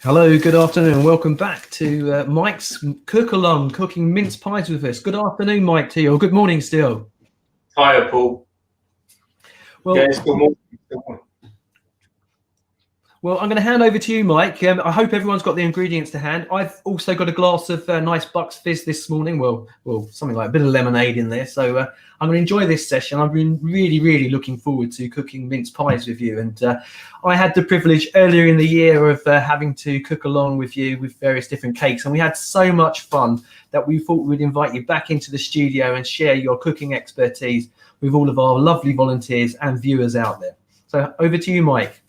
Hello, good afternoon, and welcome back to Mike's Cook Along, cooking mince pies with us. Good afternoon, Mike, to you, or good morning still. Hiya, Paul. Well, yes, good morning. Well, I'm going to hand over to you, Mike. I hope everyone's got the ingredients to hand. I've also got a glass of nice Bucks Fizz this morning. Well, something like a bit of lemonade in there. So I'm going to enjoy this session. I've been really looking forward to cooking mince pies with you. And I had the privilege earlier in the year of having to cook along with you with various different cakes. And we had so much fun that we thought we'd invite you back into the studio and share your cooking expertise with all of our lovely volunteers and viewers out there. So over to you, Mike.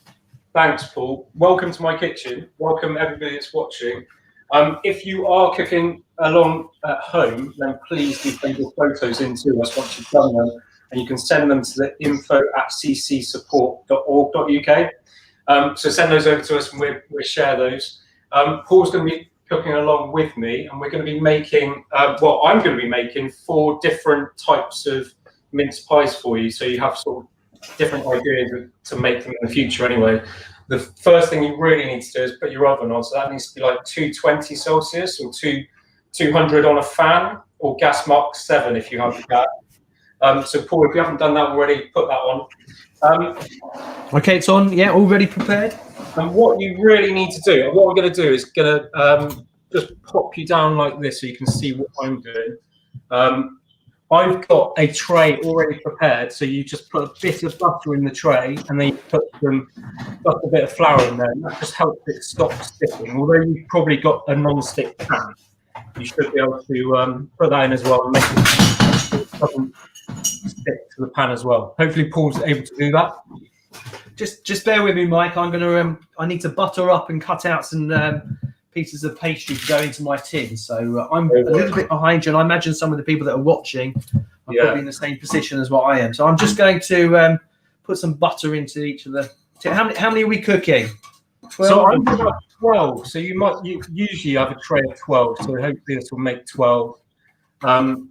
Thanks, Paul. Welcome to my kitchen. Welcome everybody that's watching. If you are cooking along at home, then please do send your photos in to us once you've done them, and you can send them to the info@ccsupport.org.uk. So send those over to us and we'll share those. Paul's going to be cooking along with me, and we're going to be making, I'm going to be making 4 different types of mince pies for you, so you have sort of different ideas to make them in the future anyway. The first thing you really need to do is put your oven on, so that needs to be like 220 Celsius or 200 on a fan, or gas mark 7 if you have that. So Paul, if you haven't done that already, put that on. Okay, it's on. Yeah, already prepared. And what you really need to do, and what I'm going to do is going to just pop you down like this so you can see what I'm doing. I've got a tray already prepared, so you just put a bit of butter in the tray, and then you put a bit of flour in there, and that just helps it stop sticking. Although you've probably got a non-stick pan, you should be able to put that in as well and make it doesn't stick to the pan as well. Hopefully Paul's able to do that. Just bear with me, Mike. I'm gonna I need to butter up and cut out some pieces of pastry to go into my tin, so I'm a little bit behind you, and I imagine some of the people that are watching are probably in the same position as what I am. So I'm just going to put some butter into each of the tin. How many are we cooking? 12? So I'm about 12. So you usually have a tray of 12. So hopefully this will make 12. And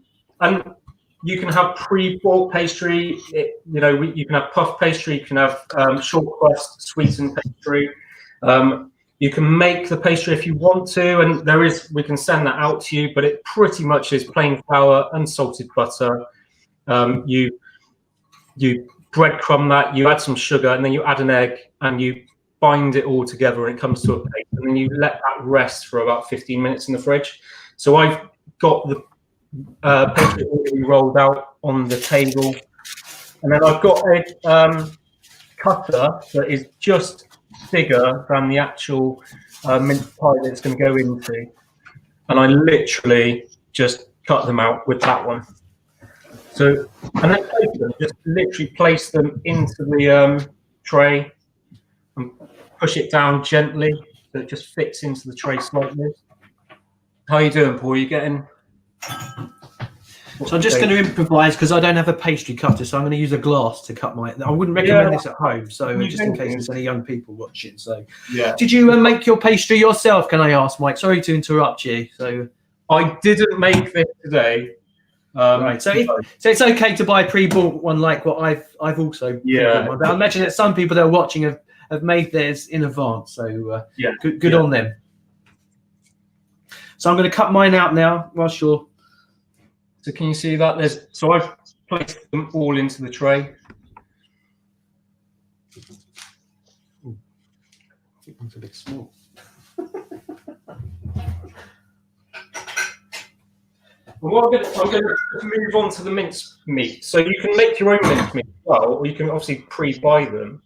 you can have pre-bought pastry. You can have puff pastry. You can have short crust sweetened pastry. You can make the pastry if you want to, and we can send that out to you, but it pretty much is plain flour, unsalted butter. You breadcrumb that, you add some sugar, and then you add an egg, and you bind it all together, and it comes to a paste, and then you let that rest for about 15 minutes in the fridge. So I've got the pastry already rolled out on the table, and then I've got a cutter that is just bigger than the actual mince pie that it's going to go into, and I literally just cut them out with that one. So, and then just literally place them into the tray and push it down gently so it just fits into the tray slightly. How are you doing, Paul? Are you getting? So I'm just going to improvise because I don't have a pastry cutter, so I'm going to use a glass to cut my. I wouldn't recommend this at home, so just in case there's any young people watching. So, did you make your pastry yourself? Can I ask, Mike? Sorry to interrupt you. So, I didn't make this today. Right. So it's okay to buy a pre-bought one like what I've also. Yeah. But I imagine that some people that are watching have made theirs in advance. So good on them. So I'm going to cut mine out now whilst you're. So can you see that? So I've placed them all into the tray. Ooh, I think one's a bit small. I'm going to move on to the mince meat. So you can make your own mince meat as well, or you can obviously pre-buy them.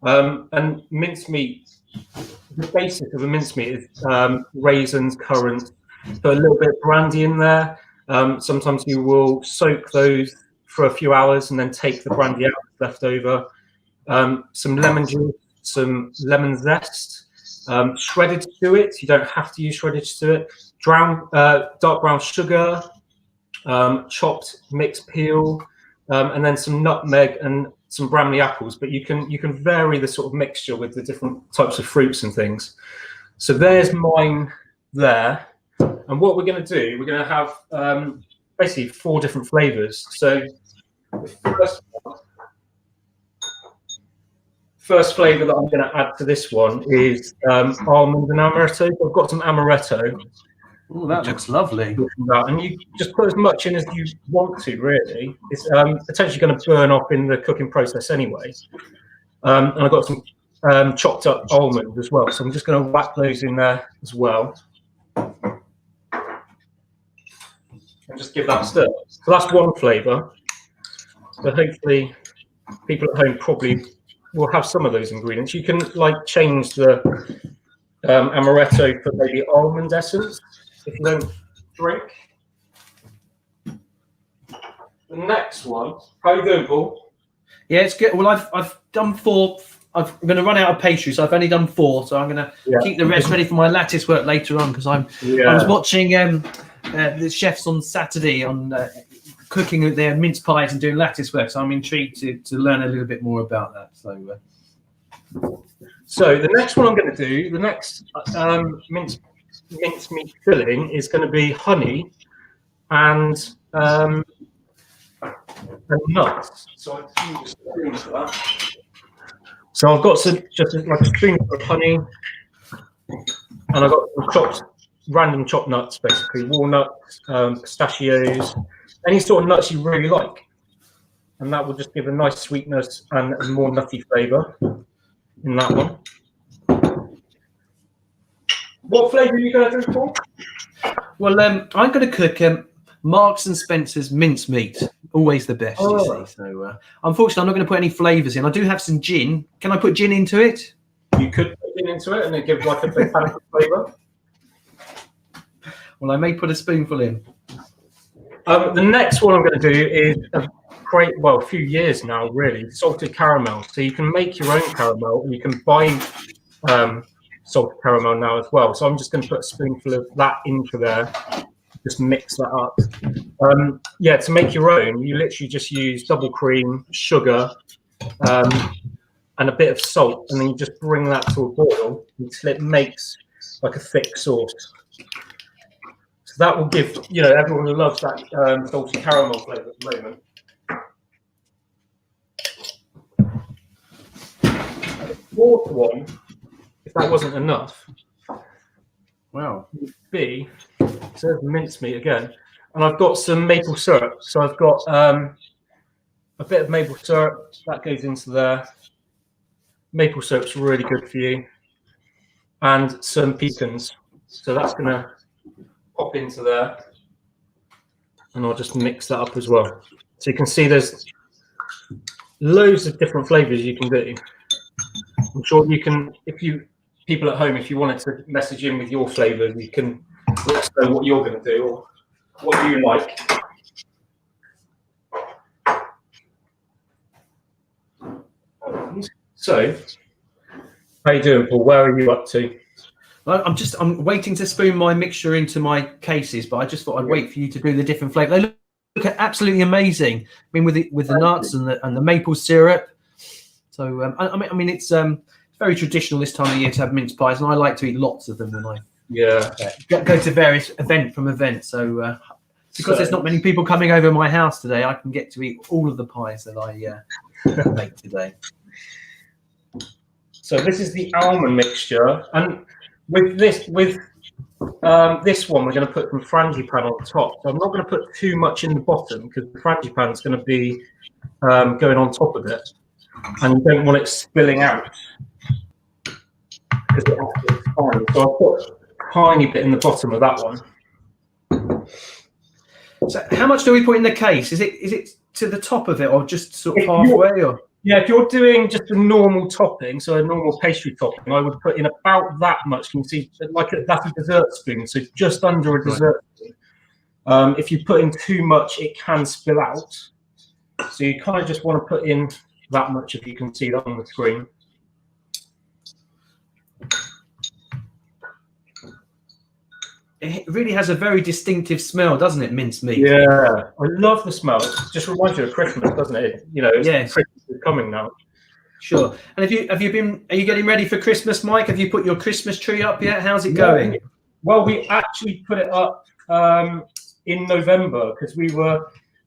And mince meat, the basis of a mince meat is raisins, currants, put a little bit of brandy in there. Sometimes you will soak those for a few hours and then take the brandy out left over. Some lemon juice, some lemon zest, shredded suet. You don't have to use shredded suet. Dark brown sugar, chopped mixed peel, and then some nutmeg and some Bramley apples. But you can vary the sort of mixture with the different types of fruits and things. So there's mine there. And what we're going to do, we're going to have basically 4 different flavors. So the first flavour that I'm going to add to this one is almond and amaretto. I've got some amaretto. Oh, that looks lovely. And you just put as much in as you want to, really. It's potentially going to burn off in the cooking process anyway. And I've got some chopped up almonds as well. So I'm just going to whack those in there as well. And just give that a stir. So that's one flavour. So hopefully people at home probably will have some of those ingredients. You can like change the amaretto for maybe almond essence if you don't drink. The next one, how you doing, Paul? Yeah, it's good. Well, I've done 4. I'm going to run out of pastry, so I've only done 4. So I'm going to keep the rest ready for my lattice work later on because I was watching the chefs on Saturday on cooking their mince pies and doing lattice work. So I'm intrigued to learn a little bit more about that. So the next one I'm going to do, the next mincemeat filling is going to be honey and nuts. So I use a spoon for that. So I've got just like a spoonful of honey, and I've got some random chopped nuts, basically walnuts, pistachios, any sort of nuts you really like, and that will just give a nice sweetness and a more nutty flavour in that one. What flavour are you going to do, Paul? Well, I'm going to cook Marks and Spencer's mincemeat. Always the best, you see. So, unfortunately, I'm not going to put any flavours in. I do have some gin. Can I put gin into it? You could put gin into it and it gives like a bit of flavour. Well, I may put a spoonful in. The next one I'm going to do is a few years now, really, salted caramel. So you can make your own caramel and you can buy salted caramel now as well. So I'm just going to put a spoonful of that into there. Just mix that up. To make your own, you literally just use double cream, sugar, and a bit of salt, and then you just bring that to a boil until it makes like a thick sauce. So that will give, everyone who loves that salty caramel flavour at the moment. The fourth one, if that wasn't enough, wow, would be mincemeat again, and I've got some maple syrup. So I've got a bit of maple syrup that goes into there. Maple syrup's really good for you, and some pecans. So that's gonna pop into there, and I'll just mix that up as well. So you can see there's loads of different flavors you can do. I'm sure you can, people at home, if you wanted to message in with your flavors, you can let us know what you're going to do or what you like. So, how you doing, Paul? Where are you up to? Well, I'm waiting to spoon my mixture into my cases, but I just thought I'd wait for you to do the different flavors. They look absolutely amazing. I mean, with the nuts and the maple syrup. So I mean, it's very traditional this time of year to have mince pies, and I like to eat lots of them when I go to various events. So because there's not many people coming over my house today, I can get to eat all of the pies that I make today. So this is the almond mixture, and with this one, we're going to put some frangipane on top. So I'm not going to put too much in the bottom because the frangipane is going to be going on top of it, and you don't want it spilling out because it has to expand. So I'll put a tiny bit in the bottom of that one. So how much do we put in the case? Is it to the top of it, or just sort of halfway? Or yeah, if you're doing just a normal topping, so a normal pastry topping, I would put in about that much. You can see that's a dessert spoon, so just under a dessert spoon. If you put in too much, it can spill out. So you kind of just want to put in that much, if you can see that on the screen. It really has a very distinctive smell, doesn't it, mincemeat? Yeah, I love the smell. It just reminds you of Christmas, doesn't it? Christmas is coming now. Sure. And are you getting ready for Christmas, Mike? Have you put your Christmas tree up yet? How's it going? Well, we actually put it up in November because we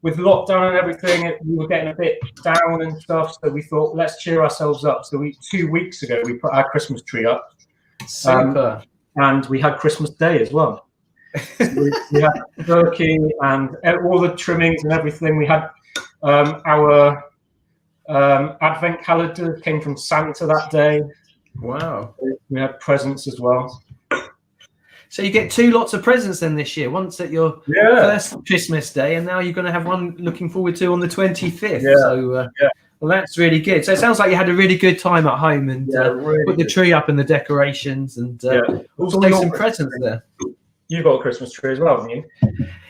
with lockdown and everything, we were getting a bit down and stuff. So we thought, let's cheer ourselves up. So 2 weeks ago, we put our Christmas tree up. Super. And we had Christmas Day as well. So we had turkey and all the trimmings and everything. We had our advent calendar came from Santa that day. Wow. We had presents as well. So you get 2 lots of presents then this year. Once at your first Christmas Day, and now you're going to have one looking forward to on the 25th. Yeah. So well, that's really good. So it sounds like you had a really good time at home and really put the tree up and the decorations and also some presents there. You got a Christmas tree as well, haven't you?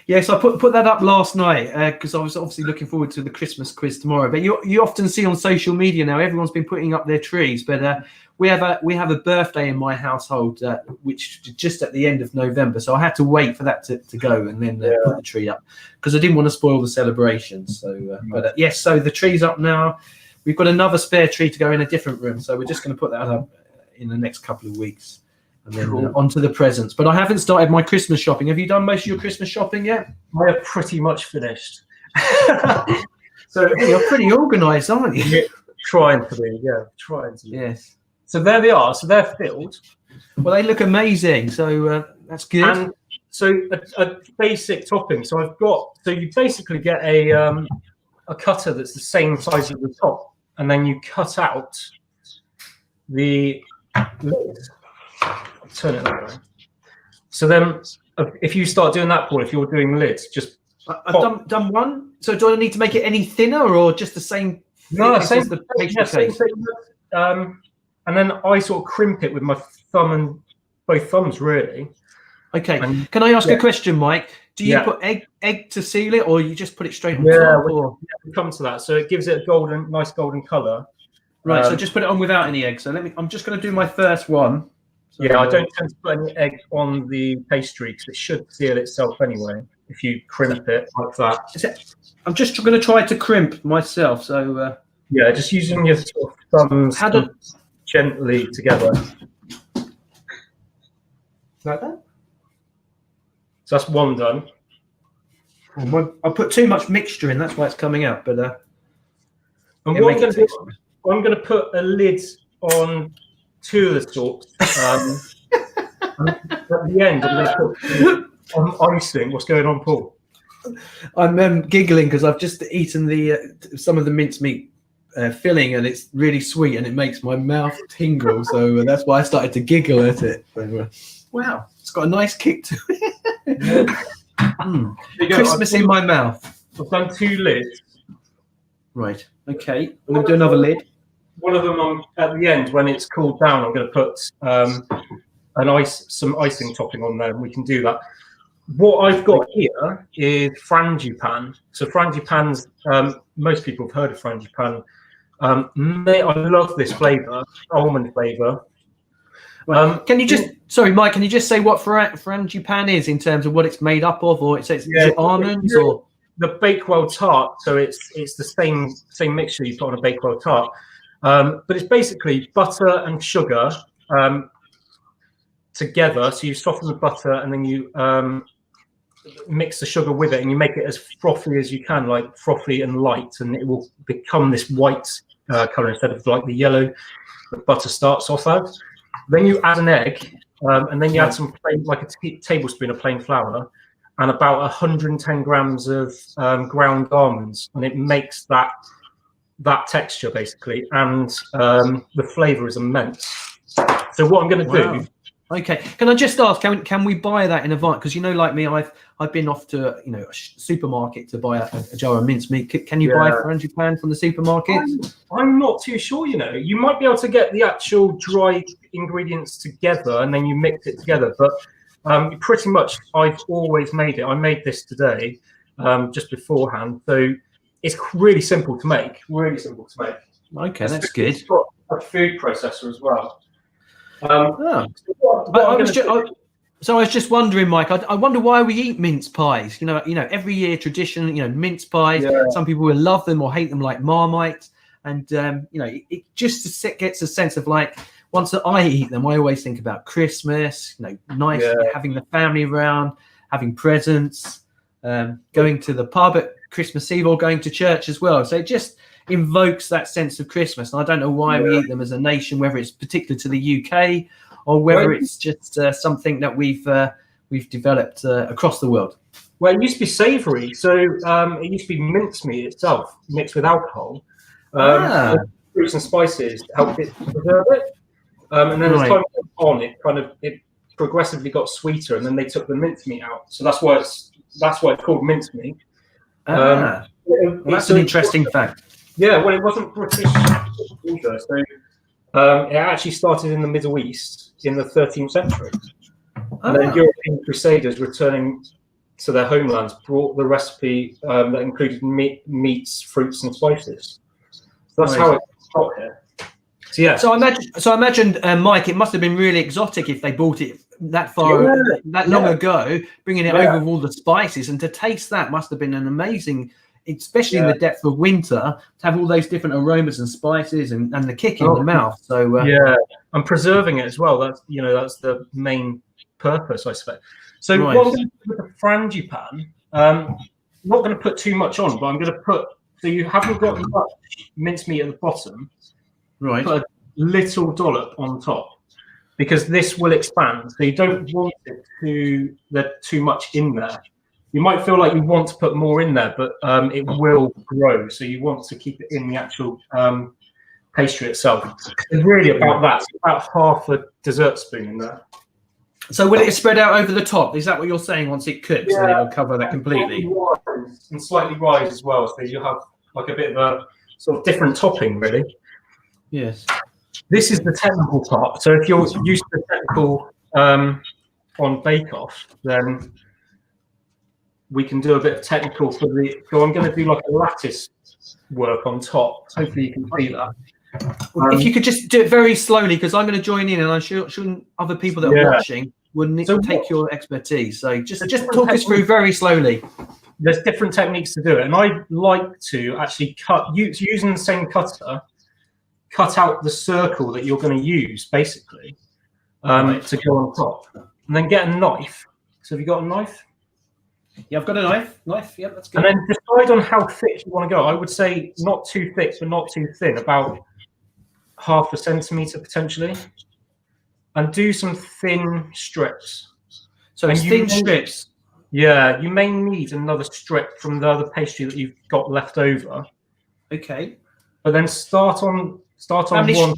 Yes, I put that up last night because I was obviously looking forward to the Christmas quiz tomorrow. But you often see on social media now, everyone's been putting up their trees. But we have a birthday in my household, which just at the end of November. So I had to wait for that to go and then put the tree up because I didn't want to spoil the celebrations. So, yes, so the tree's up now. We've got another spare tree to go in a different room. So we're just going to put that up in the next couple of weeks. And then onto the presents. But I haven't started my Christmas shopping. Have you done most of your Christmas shopping yet? I have pretty much finished. So you're pretty organised, aren't you? Yeah, trying to be, trying to be. Yes. So there they are. So they're filled. Well, they look amazing. So that's good. And so a basic topping. So you basically get a cutter that's the same size as the top, and then you cut out the lid. Turn it that way. So then, if you start doing that, Paul, if you're doing lids, just I've done one. So do I need to make it any thinner or just the same? No, same as the same thing. And then I sort of crimp it with my thumb and both thumbs, really. Okay. And, can I ask a question, Mike? Do you put egg to seal it, or you just put it straight on top? We'll come to that. So it gives it a nice golden colour. Right. So just put it on without any egg. So I'm just going to do my first one. So, I don't tend to put any egg on the pastry because it should seal itself anyway if you crimp it like that. I'm just going to try to crimp myself. So just using your sort of thumbs gently together. Like that? So that's one done. I put too much mixture in, that's why it's coming out. But and what I'm going to put a lid on 2 of the stalks. At the end, I'm icing. What's going on, Paul? I'm giggling because I've just eaten some of the mincemeat filling, and it's really sweet, and it makes my mouth tingle. So that's why I started to giggle at it. So, wow, it's got a nice kick to it. Christmas in my mouth. I've done 2 lids. Right. Okay. I'm going to do another lid. One of them at the end, when it's cooled down, I'm going to put some icing topping on there, and we can do that. What I've got here is frangipane. So frangipane's, most people have heard of frangipane. I love this flavour, almond flavour. Can you just, sorry, Mike, can you just say what frangipane is in terms of what it's made up of, or is it almonds or the Bakewell tart? So it's the same mixture you put on a Bakewell tart. But it's basically butter and sugar together. So you soften the butter and then you mix the sugar with it, and you make it as frothy as you can, like frothy and light, and it will become this white colour instead of like the yellow that butter starts off as. Then you add an egg, and then you add some like a tablespoon of plain flour and about 110 grams of ground almonds, and it makes that texture basically, and the flavour is immense. So what I'm going to do. Okay, can I just ask? Can we buy that in advance? Because like me, I've been off to a supermarket to buy a jar of mincemeat. Can you buy frangipane from the supermarket? I'm not too sure. You might be able to get the actual dry ingredients together and then you mix it together. But pretty much, I've always made it. I made this today, just beforehand. So it's really simple to make. Really simple to make. Okay, that's good. It's got a food processor as well. So I was just wondering, Mike. I wonder why we eat mince pies. Every year tradition. Mince pies. Yeah. Some people will love them or hate them, like Marmite. And it just gets a sense of like once I eat them, I always think about Christmas. Nice having the family around, having presents. going to the pub at Christmas Eve or going to church as well. So it just invokes that sense of Christmas. And I don't know why we eat them as a nation, whether it's particular to the UK or whether it's just something that we've developed across the world. Well, it used to be savoury, so it used to be mincemeat itself mixed with alcohol, fruits and spices to help it preserve it. And then as time went on, it progressively got sweeter, and then they took the mincemeat out. So that's why it's called mincemeat. Well, that's an interesting fact. Yeah, well, it wasn't British either. So it actually started in the Middle East in the 13th century. And then European crusaders returning to their homelands brought the recipe that included meats, fruits, and spices. So that's how it got here. So yeah. So I imagine, Mike, it must have been really exotic if they bought it that far, that long ago, bringing it over with all the spices, and to taste that must have been an amazing, especially in the depth of winter, to have all those different aromas and spices and the kick in the mouth. So and preserving it as well. That's the main purpose, I suppose. So what I'm going to do with the frangipane, I'm not going to put too much on, but I'm going to put, so you haven't got much mincemeat at the bottom, put a little dollop on top, because this will expand. So you don't want it too much in there. You might feel like you want to put more in there, but it will grow. So you want to keep it in the actual pastry itself. It's really about that. It's about half a dessert spoon in there. So will it spread out over the top? Is that what you're saying? Once it cooks, then it'll cover that completely. And slightly rise as well, so you have like a bit of a sort of different topping, really. Yes. This is the technical part. So if you're used to the technical on Bake Off, then we can do a bit of technical for the. So I'm going to do like a lattice work on top. Hopefully you can see that. If you could just do it very slowly, because I'm going to join in, and I'm sure other people that are watching wouldn't take your expertise. So just talk us through very slowly. There's different techniques to do it, and I like to actually using the same cutter, cut out the circle that you're going to use basically to go on top, and then get a knife. So have you got a knife? Yeah, I've got a knife. Yeah, that's good. And then decide on how thick you want to go. I would say not too thick, but not too thin. About half a centimetre potentially, and do some thin strips. So it's thin strips. Yeah, you may need another strip from the other pastry that you've got left over. Okay. But then start on one.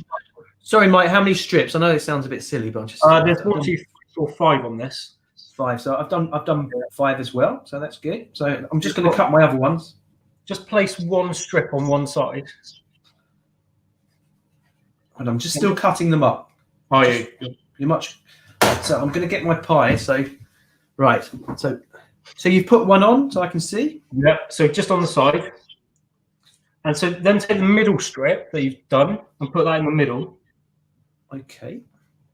Sorry, Mike. How many strips? I know it sounds a bit silly, but I'm just. There's 1, 2, 3, 4, 5 on this. 5. So I've done 5 as well. So that's good. So I'm just going to cut my other ones. Just place one strip on one side. And I'm just still cutting them up. Are you? You're much. So I'm going to get my pie. So, right. So you've put one on, so I can see. Yep. So just on the side. And so then take the middle strip that you've done and put that in the middle. Okay.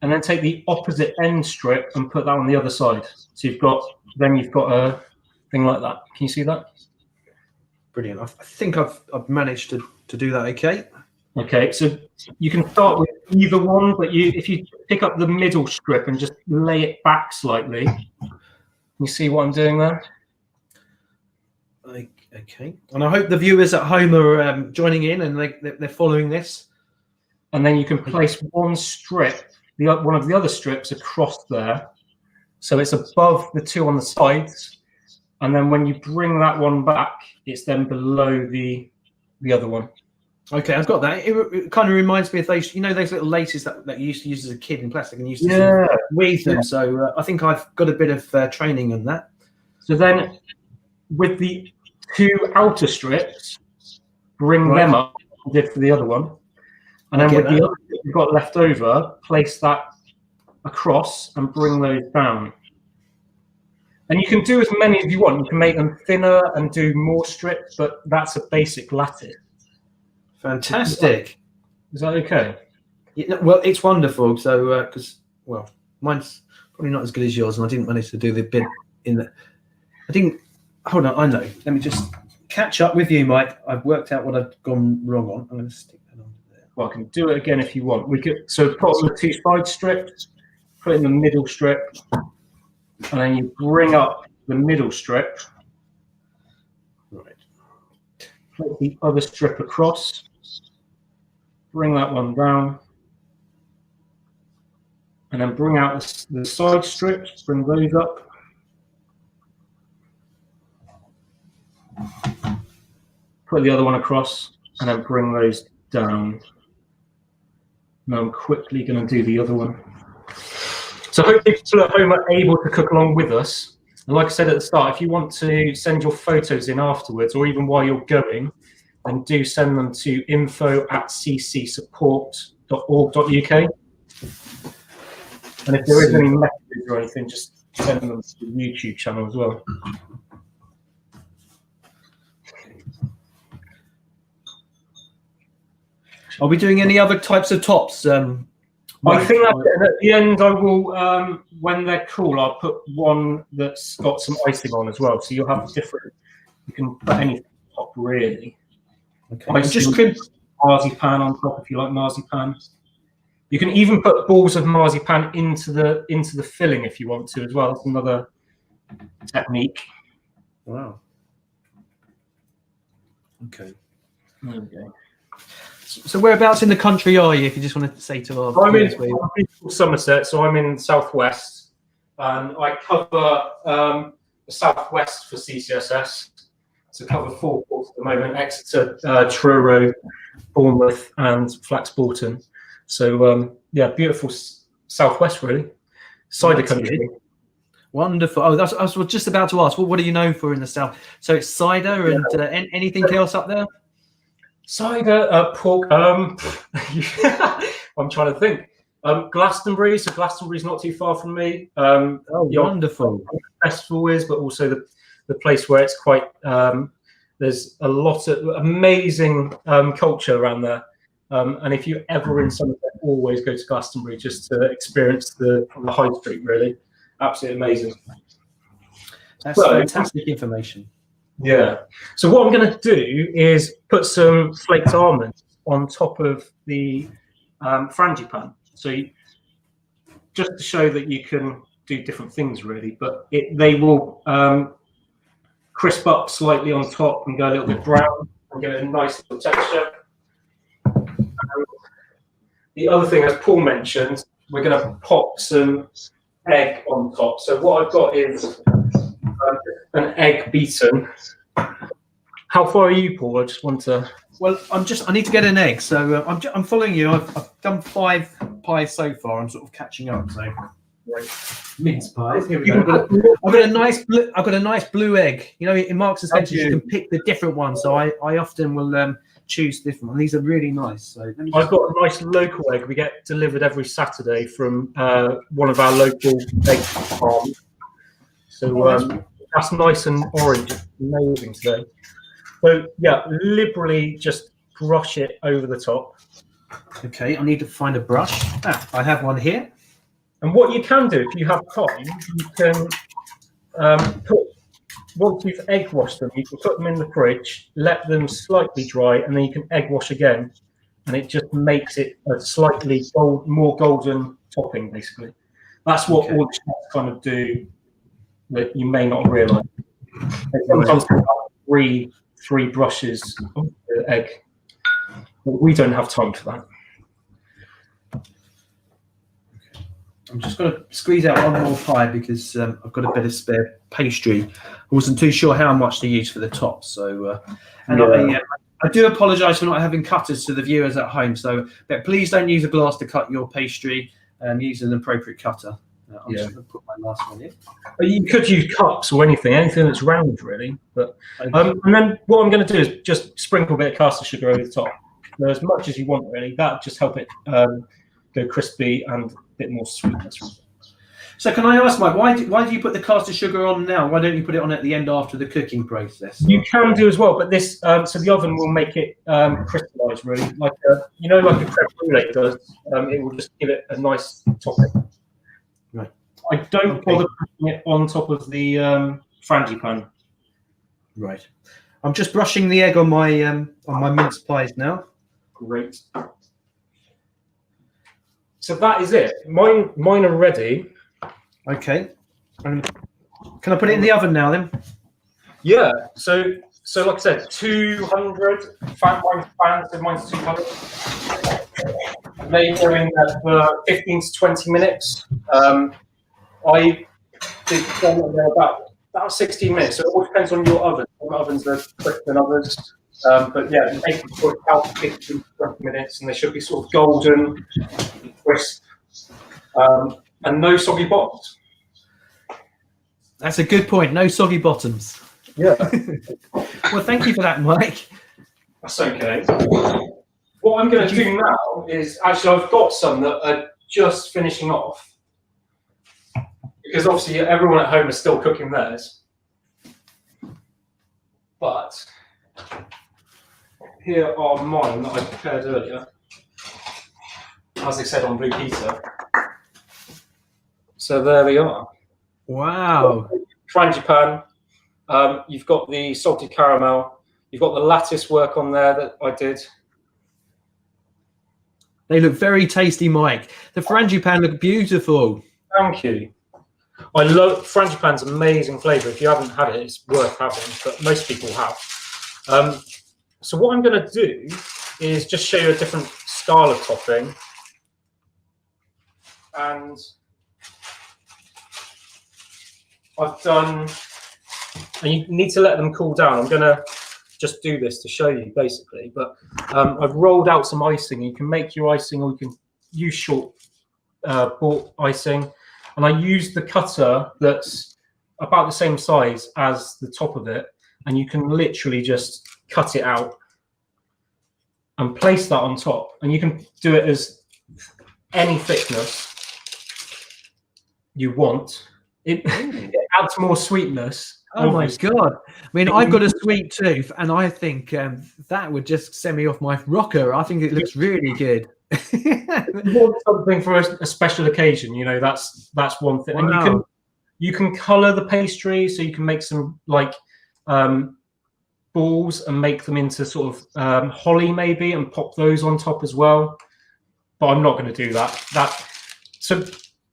And then take the opposite end strip and put that on the other side. So you've got a thing like that. Can you see that? Brilliant. I think I've managed to do that. Okay. Okay, so you can start with either one, but if you pick up the middle strip and just lay it back slightly, you see what I'm doing there? Okay. And I hope the viewers at home are joining in and they're following this. And then you can place one strip, one of the other strips across there, so it's above the two on the sides. And then when you bring that one back, it's then below the other one. Okay, I've got that. It kind of reminds me of those, those little laces that you used to use as a kid in plastic and used to weave them. So I think I've got a bit of training on that. So then with the 2 outer strips, bring them up, as did for the other one. And then with the other strip you've got left over, place that across and bring those down. And you can do as many as you want. You can make them thinner and do more strips, but that's a basic lattice. Fantastic. Is that okay? Yeah, well, it's wonderful. So, mine's probably not as good as yours, and I didn't manage to do the bit in the. I didn't. Hold on, I know. Let me just catch up with you, Mike. I've worked out what I've gone wrong on. I'm going to stick that on there. Well, I can do it again if you want. We could put on the 2 side strips, put in the middle strip, and then you bring up the middle strip take the other strip across, bring that one down, and then bring out the side strips, bring those up. Put the other one across, and then bring those down. Now I'm quickly going to do the other one. So hopefully people at home are able to cook along with us. And like I said at the start, if you want to send your photos in afterwards, or even while you're going, then do send them to info@ccsupport.org.uk. And if there is any messages or anything, just send them to the YouTube channel as well. Are we doing any other types of tops? I think that's it. And at the end, I will, when they're cool, I'll put one that's got some icing on as well. So you'll have different, you can put anything on top really. Okay. Just crimp marzipan on top if you like marzipan. You can even put balls of marzipan into the filling if you want to as well. That's another technique. Wow. Okay. There we go. So whereabouts in the country are you, if you just want to say to our I'm in beautiful Somerset, so I'm in Southwest, and I cover the Southwest for CCSS. So cover 4 ports at the moment: Exeter, Truro, Bournemouth, and Flaxbourton. So yeah, beautiful Southwest really, cider country. Wonderful. Oh, I was just about to ask. Well, what are you known for in the south? So it's cider and anything else up there? Cider, pork. I'm trying to think. Glastonbury. So Glastonbury's not too far from me. Oh, wonderful. Festival is, but also the place where it's quite. There's a lot of amazing culture around there. And if you're ever in Somerset, always go to Glastonbury just to experience the high street. Really, absolutely amazing. That's fantastic information. Yeah. So what I'm going to do is put some flaked almonds on top of the frangipan. So just to show that you can do different things, really. But they will crisp up slightly on top and go a little bit brown and get a nice little texture. The other thing, as Paul mentioned, we're going to pop some egg on top. So what I've got is an egg beaten. How far are you, Paul? I just want to. Well, I need to get an egg. So I'm following you. I've done 5 pies so far. I'm sort of catching up. So Right. mince pies. Here we go. I've got a nice blue egg. You know, in Marks and Spencer, you can pick the different ones. So I often will choose different ones. These are really nice. So I've got a nice local egg. We get delivered every Saturday from one of our local egg farms. So that's nice and orange. It's amazing today. So yeah, liberally just brush it over the top. Okay, I need to find a brush. I have one here. And what you can do, if you have time, you can once you've egg washed them, you can put them in the fridge, let them slightly dry, and then you can egg wash again, and it just makes it a slightly more golden topping, basically. That's what all the chefs kind of do that you may not realise. Sometimes they have three brushes of the egg, but we don't have time for that. I'm just going to squeeze out one more pie because I've got a bit of spare pastry. I wasn't too sure how much to use for the top. So, I do apologise for not having cutters to the viewers at home. So, but please don't use a glass to cut your pastry. Use an appropriate cutter. I'm just going to put my last one in. You could use cups or anything that's round, really. But and then what I'm going to do is just sprinkle a bit of caster sugar over the top, as much as you want, really. That just help it go crispy and a bit more sweetness. So can I ask, Mike, why do you put the caster sugar on now? Why don't you put it on at the end after the cooking process? You can do as well, but this so the oven will make it crystallise, really, like a creme brulee does. It will just give it a nice topping. Right. I don't bother putting it on top of the frangipan. Right. I'm just brushing the egg on my mince pies now. Great. So that is it. Mine are ready. Okay. Can I put it in the oven now then? Yeah. So So like I said, 200 fans, so mine's 200. They go in there for 15 to 20 minutes. I did about 16 minutes, so it all depends on your oven. Some ovens are quicker than others. But yeah, make it for about 15 to 20 minutes, and they should be sort of golden, crisp, and no soggy bottoms. That's a good point. No soggy bottoms. Yeah. Well, thank you for that, Mike. That's okay. What I'm going to do now is actually I've got some that are just finishing off because obviously everyone at home is still cooking theirs. But here are mine that I prepared earlier, as I said on Blue Peter. So there they are. Wow. Frangipane. You've got the salted caramel. You've got the lattice work on there that I did. They look very tasty, Mike. The frangipane look beautiful. Thank you. I love Frangipane's amazing flavour. If you haven't had it, it's worth having, but most people have. So what I'm going to do is just show you a different style of topping. And I've done, and you need to let them cool down. I'm going to just do this to show you basically, but I've rolled out some icing. You can make your icing or you can use short bought icing. And I used the cutter that's about the same size as the top of it. And you can literally just cut it out and place that on top. And you can do it as any thickness you want. It adds more sweetness. Oh obviously. My God. I mean, I've got a sweet tooth and I think that would just send me off my rocker. I think it looks really good. If you want something for a special occasion, you know, that's one thing. Wow. And you can colour the pastry, so you can make some like balls and make them into sort of holly maybe and pop those on top as well. But I'm not going to do that. So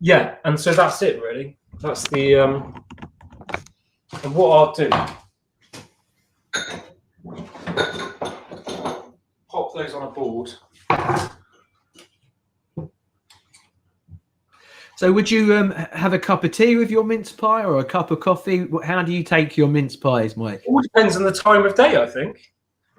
yeah, and so that's it really. That's the and what I'll do, pop those on a board. So would you have a cup of tea with your mince pie or a cup of coffee? How do you take your mince pies, Mike? It all depends on the time of day, I think.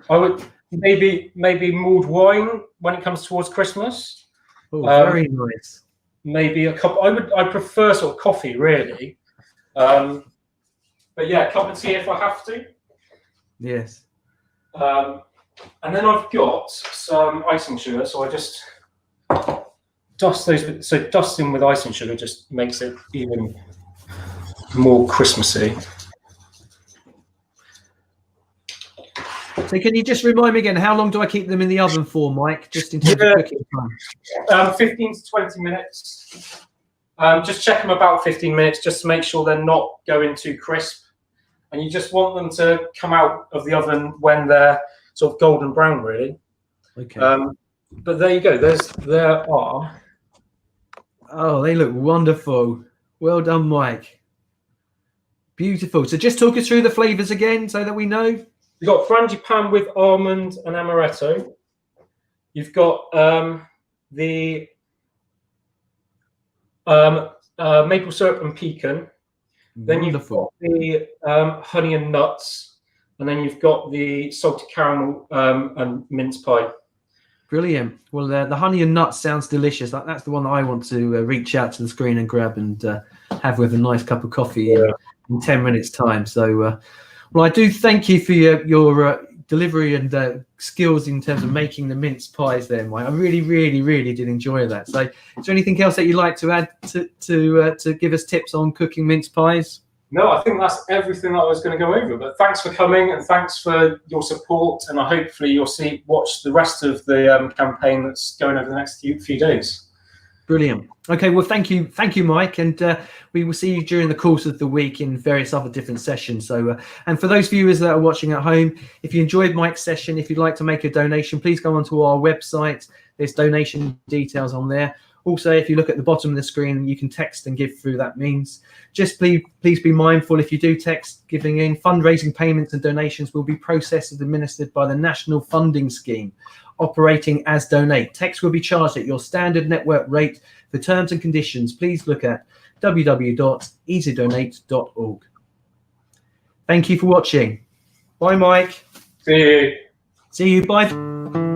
I would maybe mulled wine when it comes towards Christmas. Oh, very nice. Maybe a cup. I prefer sort of coffee, really. But yeah, a cup of tea if I have to. Yes. And then I've got some icing sugar, so I just dust those. So dusting with icing sugar just makes it even more Christmassy. So can you just remind me again, how long do I keep them in the oven for, Mike? Just in terms of cooking time. 15 to 20 minutes. Just check them about 15 minutes just to make sure they're not going too crisp. And you just want them to come out of the oven when they're sort of golden brown, really. Okay. But there you go. There are. Oh, they look wonderful. Well done, Mike. Beautiful. So just talk us through the flavours again so that we know. You've got frangipane with almond and amaretto. You've got the maple syrup and pecan. Then Wonderful. You've got the honey and nuts, and then you've got the salted caramel and mince pie. Brilliant. Well, the honey and nuts sounds delicious. That's the one that I want to reach out to the screen and grab and have with a nice cup of coffee in 10 minutes' time. So, well, I do thank you for your delivery and skills in terms of making the mince pies there, Mike. I really, really, really did enjoy that. So is there anything else that you'd like to add to give us tips on cooking mince pies? No, I think that's everything that I was going to go over. But thanks for coming and thanks for your support. And hopefully you'll watch the rest of the campaign that's going over the next few days. Brilliant. Okay, well, thank you, Mike, and we will see you during the course of the week in various other different sessions. So, and for those viewers that are watching at home, if you enjoyed Mike's session, if you'd like to make a donation, please go onto our website. There's donation details on there, Also, if you look at the bottom of the screen, you can text and give through that means. Just please be mindful, if you do text giving in, fundraising payments and donations will be processed and administered by the National Funding Scheme, operating as Donate. Text will be charged at your standard network rate. For terms and conditions, please look at www.easydonate.org. Thank you for watching. Bye, Mike. See you. See you. Bye.